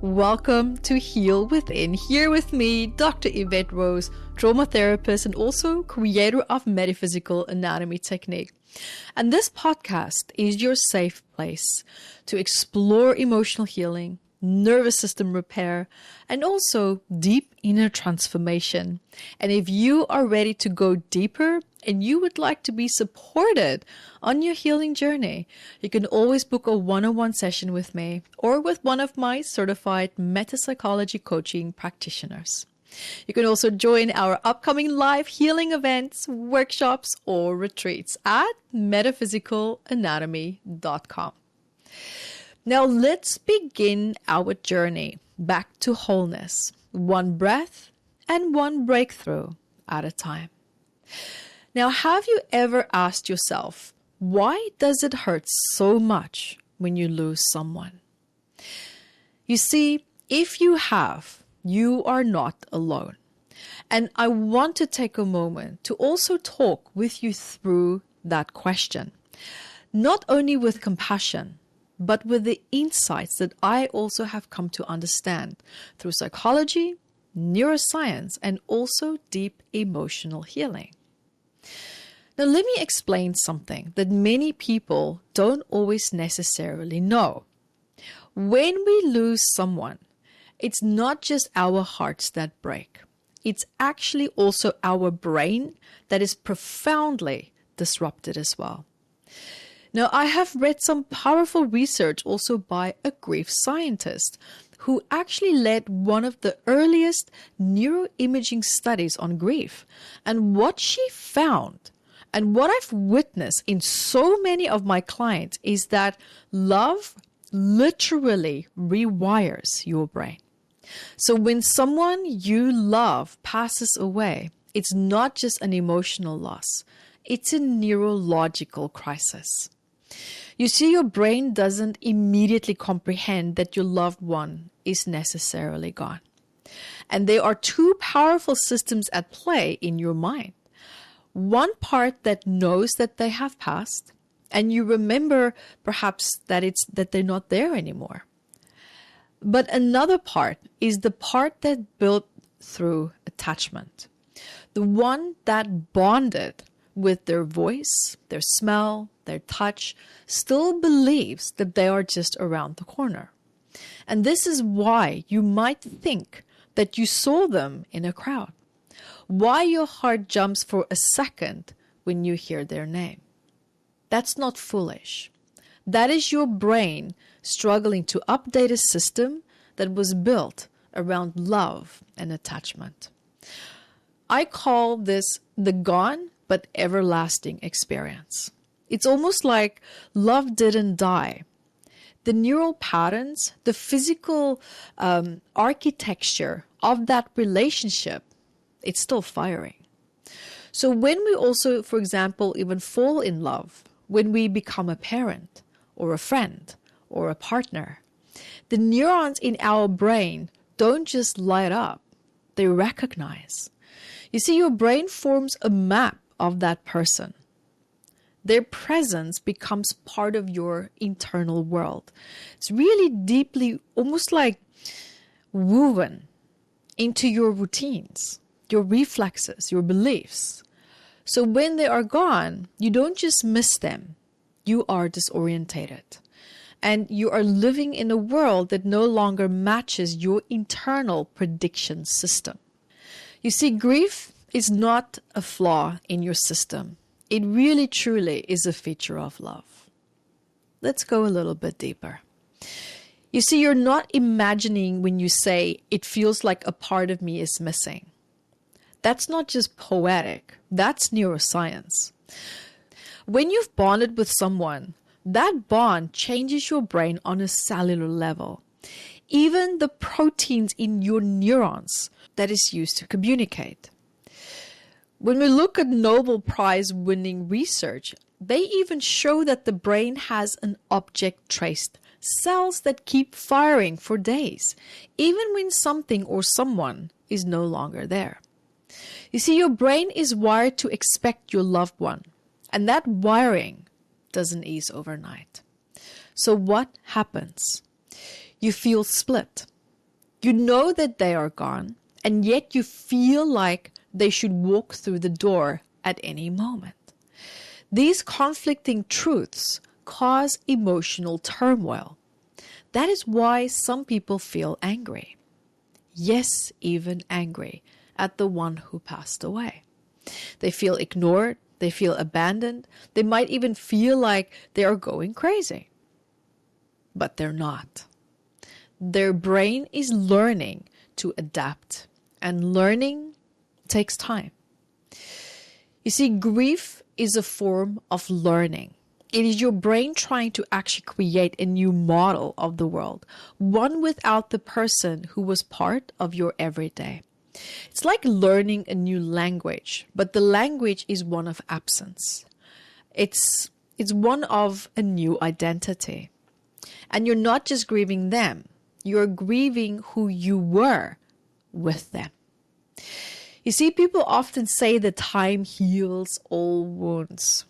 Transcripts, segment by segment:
Welcome to Heal Within. Here with me, Dr. Evette Rose, trauma therapist and also creator of Metaphysical Anatomy Technique. And this podcast is your safe place to explore emotional healing, nervous system repair, and also deep inner transformation. And if you are ready to go deeper and you would like to be supported on your healing journey, you can always book a one-on-one session with me or with one of my certified meta-psychology coaching practitioners. You can also join our upcoming live healing events, workshops, or retreats at metaphysicalanatomy.com. Now let's begin our journey back to wholeness, one breath and one breakthrough at a time. Now, have you ever asked yourself, why does it hurt so much when you lose someone? You see, if you have, you are not alone. And I want to take a moment to also talk with you through that question, not only with compassion, but with the insights that I also have come to understand through psychology, neuroscience, and also deep emotional healing. Now, let me explain something that many people don't always necessarily know. When we lose someone, it's not just our hearts that break. It's actually also our brain that is profoundly disrupted as well. Now, I have read some powerful research also by a grief scientist who actually led one of the earliest neuroimaging studies on grief. And what she found, and what I've witnessed in so many of my clients, is that love literally rewires your brain. So when someone you love passes away, it's not just an emotional loss, it's a neurological crisis. You see, your brain doesn't immediately comprehend that your loved one is necessarily gone. And there are two powerful systems at play in your mind. One part that knows that they have passed, and you remember perhaps that they're not there anymore. But another part is the part that built through attachment, the one that bonded with their voice, their smell, their touch, still believes that they are just around the corner. And this is why you might think that you saw them in a crowd, why your heart jumps for a second when you hear their name. That's not foolish. That is your brain struggling to update a system that was built around love and attachment. I call this the gone but everlasting experience. It's almost like love didn't die. The neural patterns, the physical architecture of that relationship, it's still firing. So when we also, for example, even fall in love, when we become a parent or a friend or a partner, the neurons in our brain don't just light up, they recognize. You see, your brain forms a map of that person. Their presence becomes part of your internal world. It's really deeply, almost like woven into your routines, your reflexes, your beliefs. So when they are gone, you don't just miss them, you are disorientated. And you are living in a world that no longer matches your internal prediction system. You see, grief is not a flaw in your system. It really truly is a feature of love. Let's go a little bit deeper. You see, you're not imagining when you say, it feels like a part of me is missing. That's not just poetic, that's neuroscience. When you've bonded with someone, that bond changes your brain on a cellular level. Even the proteins in your neurons that is used to communicate. When we look at Nobel Prize winning research, they even show that the brain has an object trace, cells that keep firing for days, even when something or someone is no longer there. You see, your brain is wired to expect your loved one, and that wiring doesn't ease overnight. So what happens? You feel split. You know that they are gone, and yet you feel like they should walk through the door at any moment. These conflicting truths cause emotional turmoil. That is why some people feel angry. Yes, even angry at the one who passed away. They feel ignored, they feel abandoned, they might even feel like they are going crazy. But they're not. Their brain is learning to adapt, and learning takes time. You see, grief is a form of learning. It is your brain trying to actually create a new model of the world, one without the person who was part of your everyday. It's like learning a new language, but the language is one of absence. It's one of a new identity. And you're not just grieving them, you're grieving who you were with them. You see, people often say that time heals all wounds.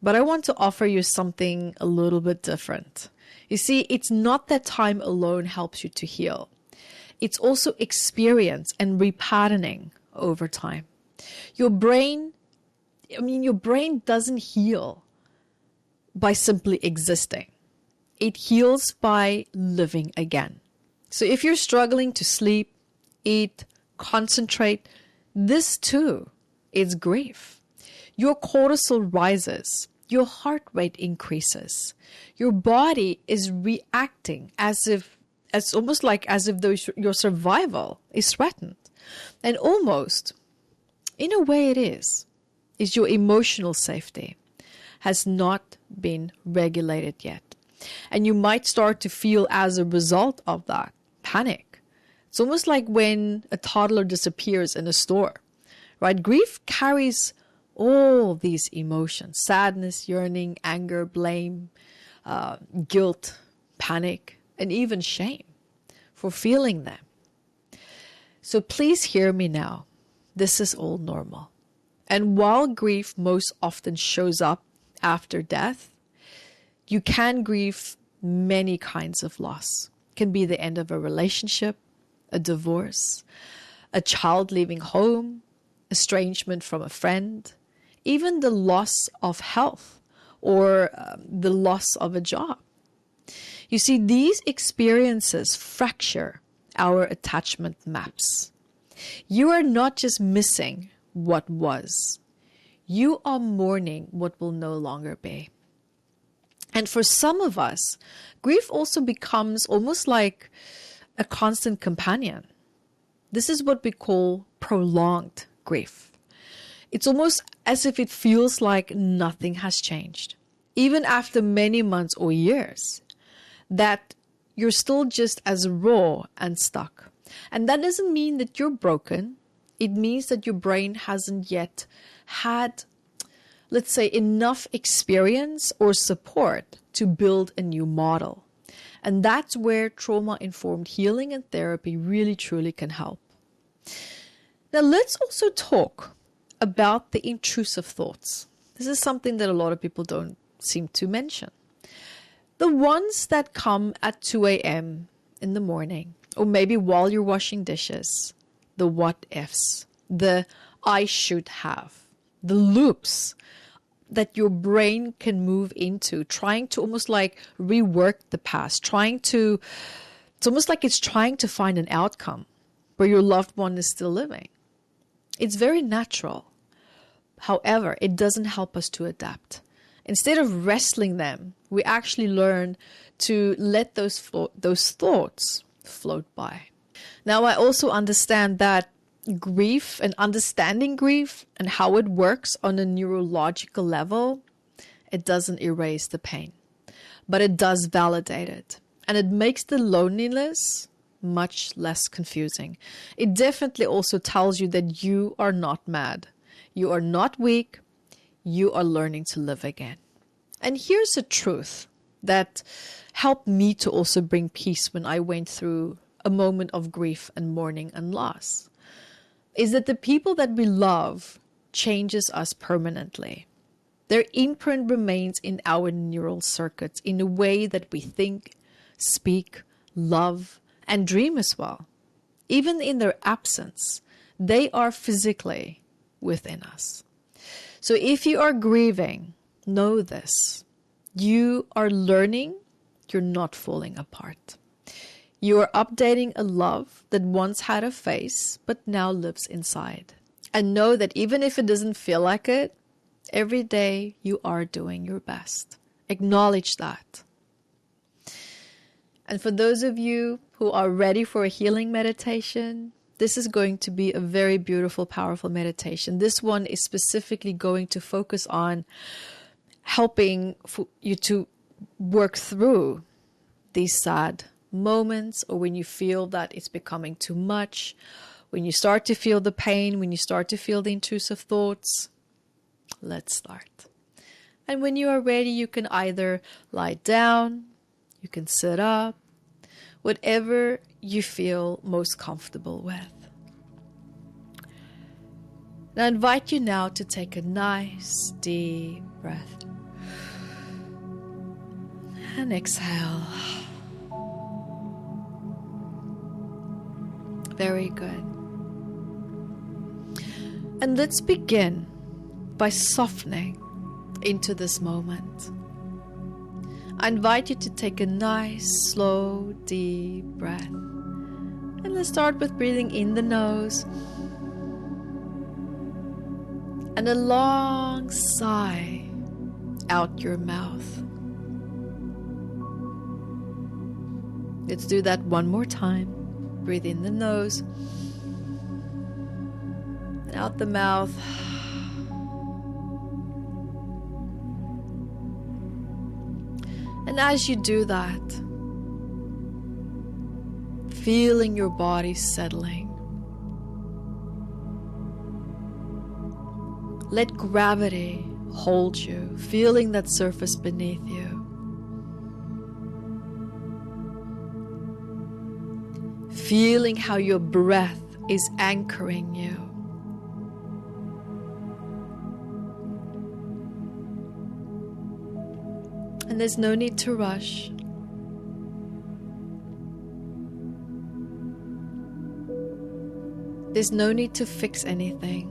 But I want to offer you something a little bit different. You see, it's not that time alone helps you to heal. It's also experience and repatterning over time. Your brain doesn't heal by simply existing. It heals by living again. So if you're struggling to sleep, eat, concentrate, this too is grief. Your cortisol rises, your heart rate increases, your body is reacting as if your survival is threatened. And almost, in a way it is your emotional safety has not been regulated yet. And you might start to feel as a result of that panic. It's almost like when a toddler disappears in a store, right? Grief carries all these emotions: sadness, yearning, anger, blame, guilt, panic, and even shame for feeling them. So please hear me now. This is all normal. And while grief most often shows up after death, you can grieve many kinds of loss. It can be the end of a relationship, a divorce, a child leaving home, estrangement from a friend, even the loss of health or the loss of a job. You see, these experiences fracture our attachment maps. You are not just missing what was. You are mourning what will no longer be. And for some of us, grief also becomes almost like a constant companion. This is what we call prolonged grief. It's almost as if it feels like nothing has changed, even after many months or years, that you're still just as raw and stuck. And that doesn't mean that you're broken. It means that your brain hasn't yet had, let's say, enough experience or support to build a new model. And that's where trauma-informed healing and therapy really, truly can help. Now, let's also talk about the intrusive thoughts. This is something that a lot of people don't seem to mention. The ones that come at 2 a.m. in the morning, or maybe while you're washing dishes, the what ifs, the I should have, the loops that your brain can move into, trying to almost like rework the past, it's almost like it's trying to find an outcome where your loved one is still living. It's very natural. However, it doesn't help us to adapt. Instead of wrestling them, we actually learn to let those thoughts float by. Now, I also understand that grief and understanding grief and how it works on a neurological level, it doesn't erase the pain, but it does validate it. And it makes the loneliness much less confusing. It definitely also tells you that you are not mad. You are not weak. You are learning to live again. And here's a truth that helped me to also bring peace when I went through a moment of grief and mourning and loss, is that the people that we love changes us permanently. Their imprint remains in our neural circuits in a way that we think, speak, love, and dream as well. even in their absence, they are physically within us. So if you are grieving, know this. You are learning, you're not falling apart. You are updating a love that once had a face, but now lives inside. And know that even if it doesn't feel like it, every day you are doing your best. Acknowledge that. And for those of you who are ready for a healing meditation, this is going to be a very beautiful, powerful meditation. This one is specifically going to focus on helping you to work through these sad moments, or when you feel that it's becoming too much, when you start to feel the pain, when you start to feel the intrusive thoughts. Let's start. And when you are ready, you can either lie down, you can sit up, whatever you feel most comfortable with. And I invite you now to take a nice deep breath. And exhale. Very good. And let's begin by softening into this moment. I invite you to take a nice, slow, deep breath. And let's start with breathing in the nose. And a long sigh out your mouth. Let's do that one more time. Breathe in the nose. And out the mouth. And as you do that, feeling your body settling, let gravity hold you, feeling that surface beneath you. Feeling how your breath is anchoring you. And there's no need to rush. There's no need to fix anything.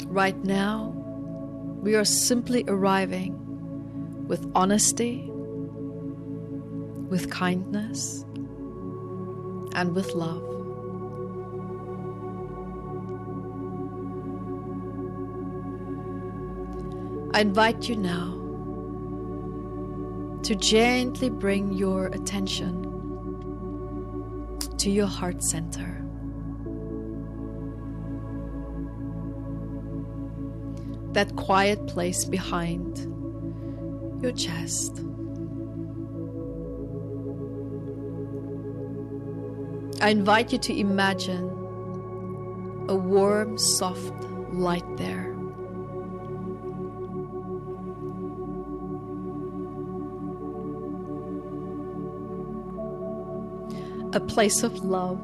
Right now, we are simply arriving with honesty, with kindness, and with love. I invite you now to gently bring your attention to your heart center. That quiet place behind your chest. I invite you to imagine a warm, soft light there. A place of love,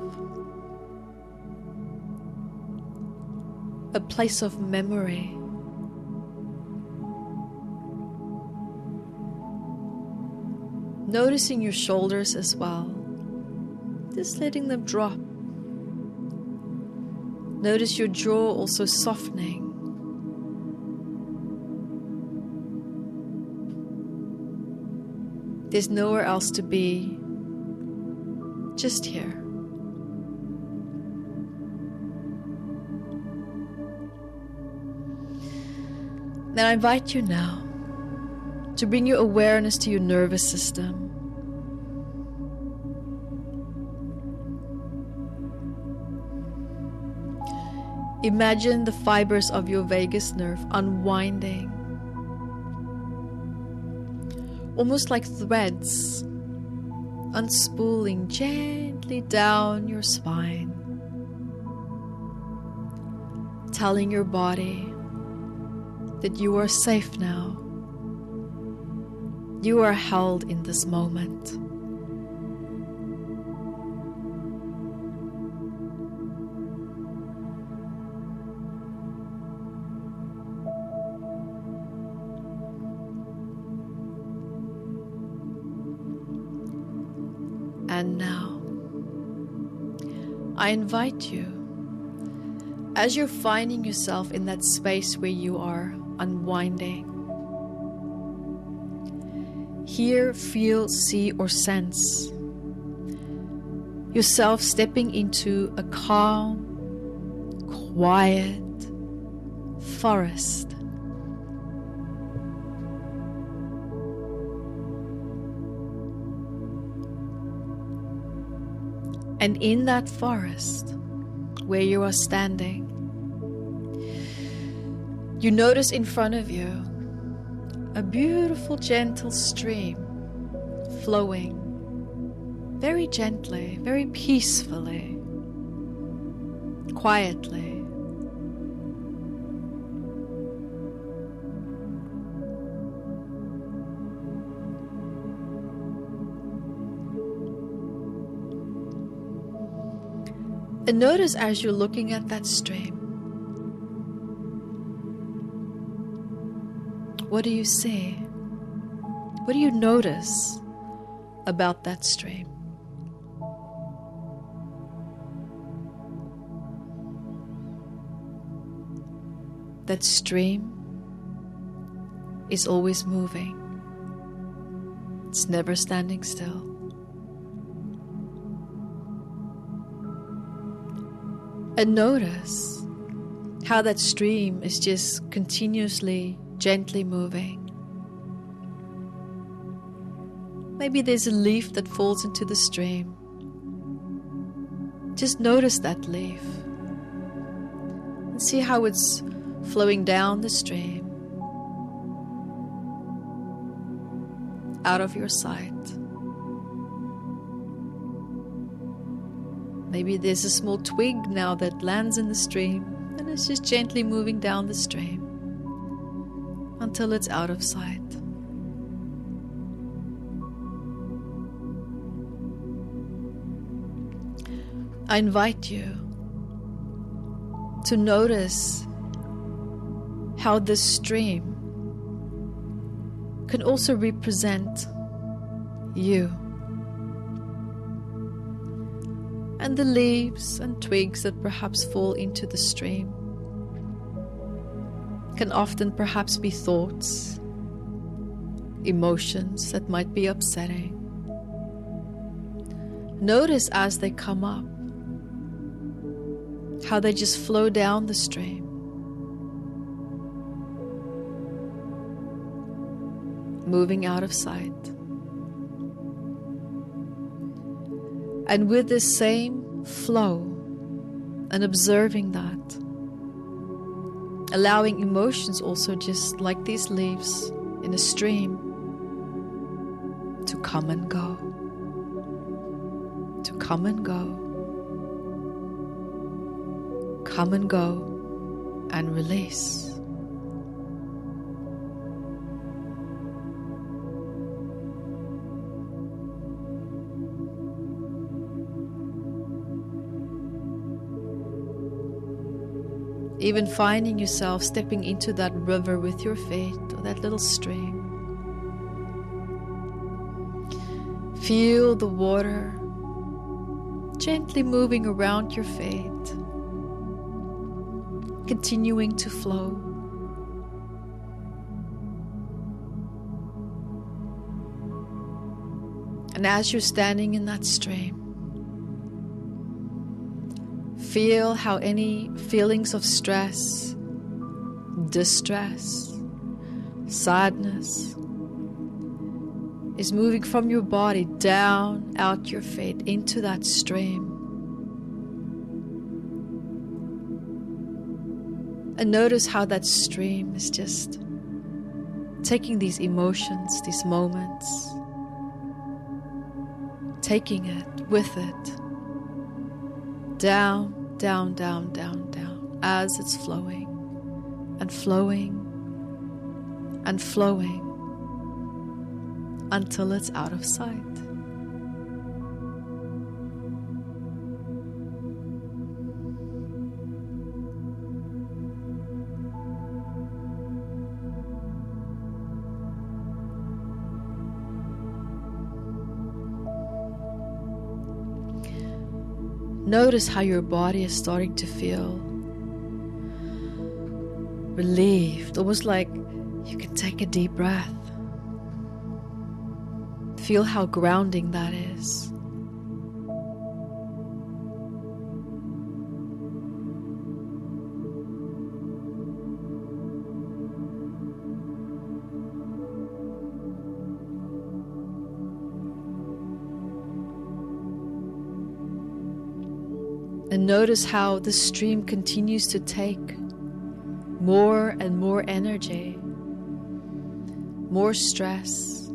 a place of memory, noticing your shoulders as well, just letting them drop. Notice your jaw also softening. There's nowhere else to be. Just here. Then I invite you now to bring your awareness to your nervous system. Imagine the fibers of your vagus nerve unwinding, almost like threads, unspooling gently down your spine, telling your body that you are safe now. You are held in this moment. and now. I invite you, as you're finding yourself in that space where you are unwinding, hear, feel, see, or sense yourself stepping into a calm, quiet forest. And in that forest where you are standing, you notice in front of you a beautiful, gentle stream flowing very gently, very peacefully, quietly. And notice as you're looking at that stream, what do you see? What do you notice about that stream? That stream is always moving. It's never standing still. And notice how that stream is just continuously, gently moving. Maybe there's a leaf that falls into the stream. Just notice that leaf and see how it's flowing down the stream, out of your sight. Maybe there's a small twig now that lands in the stream and it's just gently moving down the stream until it's out of sight. I invite you to notice how this stream can also represent you. And the leaves and twigs that perhaps fall into the stream can often perhaps be thoughts, emotions that might be upsetting. Notice as they come up, how they just flow down the stream. Moving out of sight. And with this same flow and observing that, allowing emotions also just like these leaves in a stream to come and go, to come and go, come and go and release. Even finding yourself stepping into that river with your feet or that little stream. Feel the water gently moving around your feet, continuing to flow. And as you're standing in that stream, feel how any feelings of stress, distress, sadness is moving from your body down, out your feet, into that stream. And notice how that stream is just taking these emotions, these moments, taking it with it, down, down, down, down, down, as it's flowing and flowing and flowing until it's out of sight. Notice how your body is starting to feel relieved, almost like you can take a deep breath. Feel how grounding that is. And notice how the stream continues to take more and more energy, more stress.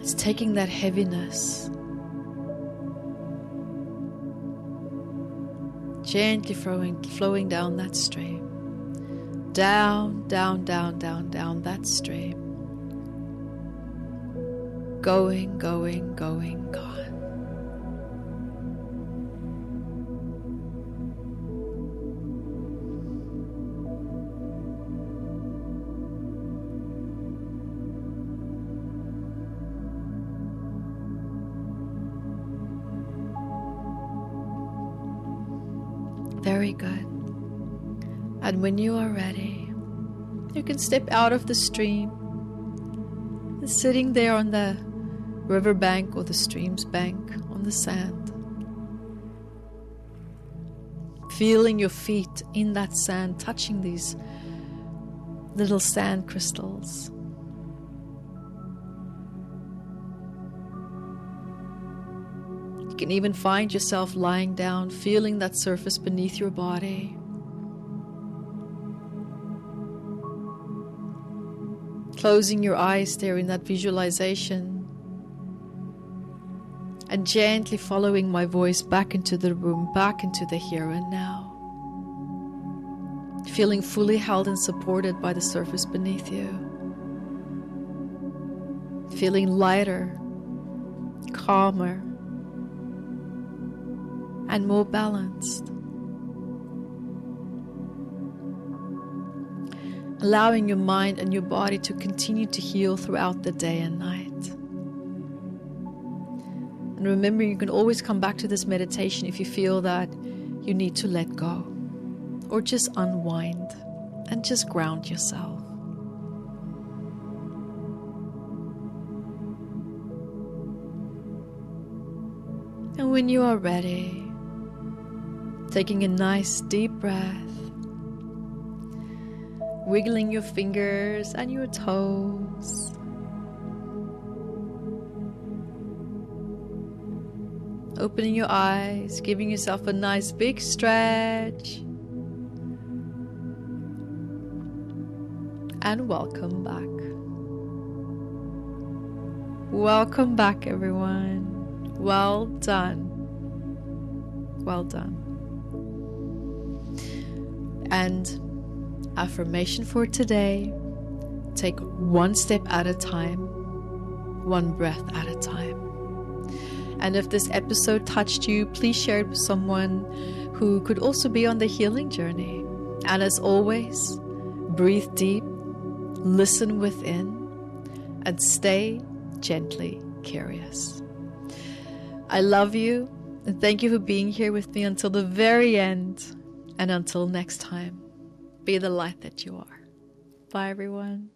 It's taking that heaviness, gently flowing down that stream. Down, down, down, down, down that stream. Going, going, going, gone. Very good. And when you are ready, you can step out of the stream, sitting there on the river bank or the stream's bank on the sand, feeling your feet in that sand, touching these little sand crystals. You can even find yourself lying down, feeling that surface beneath your body. Closing your eyes there in that visualization, and gently following my voice back into the room, back into the here and now. Feeling fully held and supported by the surface beneath you. Feeling lighter, calmer, and more balanced. Allowing your mind and your body to continue to heal throughout the day and night. And remember, you can always come back to this meditation if you feel that you need to let go, or just unwind and just ground yourself. And when you are ready, taking a nice deep breath, wiggling your fingers and your toes. Opening your eyes, giving yourself a nice big stretch. And welcome back. Welcome back, everyone. Well done. Well done. And affirmation for today: take one step at a time, one breath at a time. And if this episode touched you, please share it with someone who could also be on the healing journey. And as always, breathe deep, listen within, and stay gently curious. I love you, and thank you for being here with me until the very end. And until next time, be the light that you are. Bye, everyone.